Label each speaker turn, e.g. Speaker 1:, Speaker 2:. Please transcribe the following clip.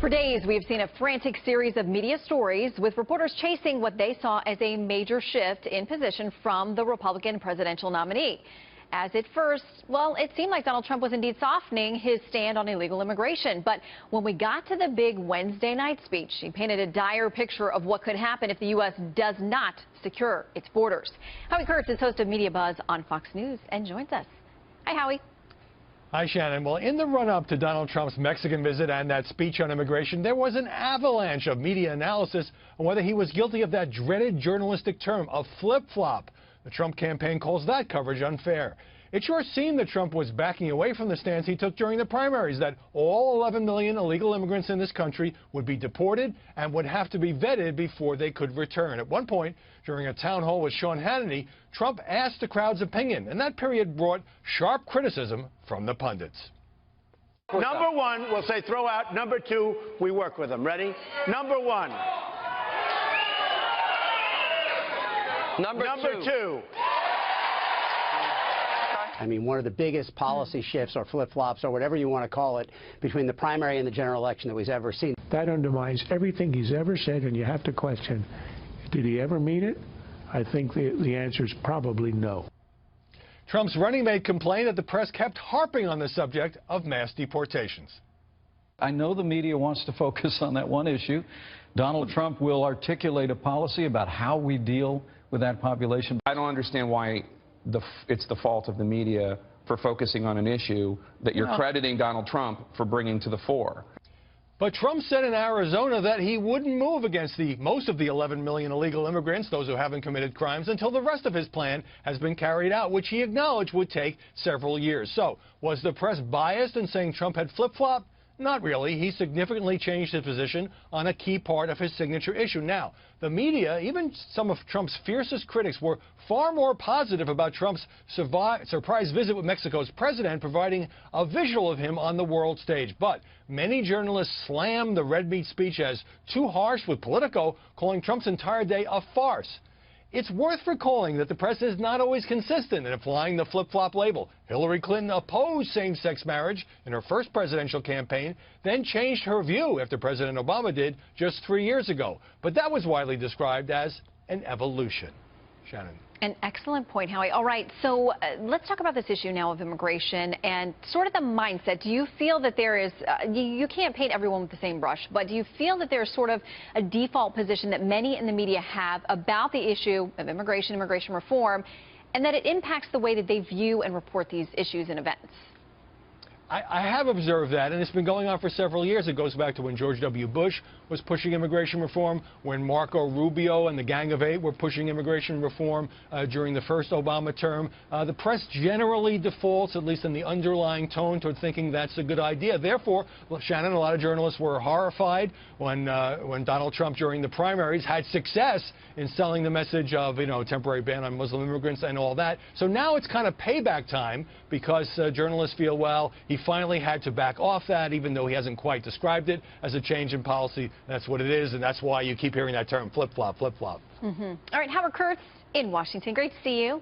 Speaker 1: For days, we have seen a frantic series of media stories with reporters chasing what they saw as a major shift in position from the Republican presidential nominee. As at first, well, it seemed like Donald Trump was indeed softening his stand on illegal immigration. But when we got to the big Wednesday night speech, he painted a dire picture of what could happen if the U.S. does not secure its borders. Howard Kurtz is host of MediaBuzz on Fox News and joins us. Hi, Howie.
Speaker 2: Hi, Shannon. Well, in the run-up to Donald Trump's Mexican visit and that speech on immigration, there was an avalanche of media analysis on whether he was guilty of that dreaded journalistic term, a flip-flop. The Trump campaign calls that coverage unfair. It sure seemed that Trump was backing away from the stance he took during the primaries, that all 11 million illegal immigrants in this country would be deported and would have to be vetted before they could return. At one point, during a town hall with Sean Hannity, Trump asked the crowd's opinion, and that period brought sharp criticism from the pundits.
Speaker 3: Number one, we'll say throw out. Number two, we work with them. Ready? Number one. Number two.
Speaker 4: I mean, one of the biggest policy shifts or flip-flops or whatever you want to call it between the primary and the general election that we've ever seen.
Speaker 5: That undermines everything he's ever said, and you have to question, did he ever mean it? I think the answer is probably no.
Speaker 2: Trump's running mate complained that the press kept harping on the subject of mass deportations.
Speaker 6: I know the media wants to focus on that one issue. Donald Trump will articulate a policy about how we deal with that population.
Speaker 7: I don't understand why it's the fault of the media for focusing on an issue that you're crediting Donald Trump for bringing to the fore.
Speaker 2: But Trump said in Arizona that he wouldn't move against most of the 11 million illegal immigrants, those who haven't committed crimes, until the rest of his plan has been carried out, which he acknowledged would take several years. So, was the press biased in saying Trump had flip-flopped? Not really. He significantly changed his position on a key part of his signature issue. Now, the media, even some of Trump's fiercest critics, were far more positive about Trump's surprise visit with Mexico's president, providing a visual of him on the world stage. But many journalists slammed the red meat speech as too harsh, with Politico calling Trump's entire day a farce. It's worth recalling that the press is not always consistent in applying the flip-flop label. Hillary Clinton opposed same-sex marriage in her first presidential campaign, then changed her view after President Obama did just 3 years ago. But that was widely described as an evolution. Shannon.
Speaker 1: An excellent point, Howie. All right, so let's talk about this issue now of immigration and sort of the mindset. Do you feel that there is, you can't paint everyone with the same brush, but do you feel that there's sort of a default position that many in the media have about the issue of immigration reform, and that it impacts the way that they view and report these issues and events?
Speaker 2: I have observed that, and it's been going on for several years. It goes back to when George W. Bush was pushing immigration reform, when Marco Rubio and the Gang of Eight were pushing immigration reform during the first Obama term. The press generally defaults, at least in the underlying tone, toward thinking that's a good idea. Therefore, Shannon, a lot of journalists were horrified when Donald Trump, during the primaries, had success in selling the message of, temporary ban on Muslim immigrants and all that. So now it's kind of payback time because journalists feel, well, he finally had to back off that, even though he hasn't quite described it as a change in policy. That's what it is, and that's why you keep hearing that term, flip-flop, flip-flop.
Speaker 1: All right, Howard Kurtz in Washington. Great to see you.